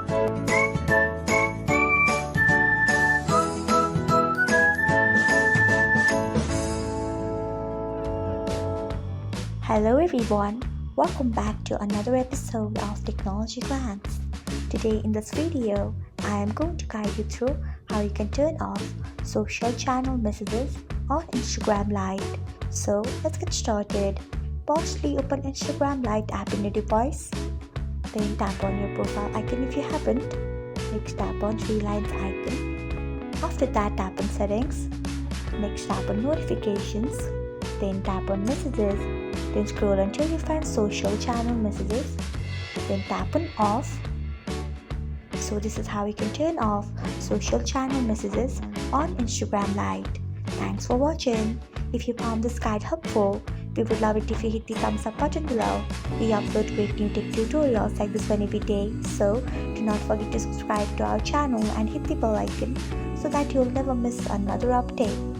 Hello everyone, welcome back to another episode of Technologyglance. Today in this video, I am going to guide you through how you can turn off social channel messages on Instagram Lite. So let's get started. Firstly, open Instagram Lite app in your device. Then tap on your profile icon if you haven't. Next tap on three lines icon. After that, tap on settings. Next tap on notifications. Then tap on messages. Then scroll until you find social channel messages. Then tap on off. So this is how you can turn off social channel messages on Instagram Lite. Thanks for watching. If you found this guide helpful, we would love it if you hit the thumbs up button below. We upload great new tech tutorials like this one every day. So do not forget to subscribe to our channel and hit the bell icon so that you'll never miss another update.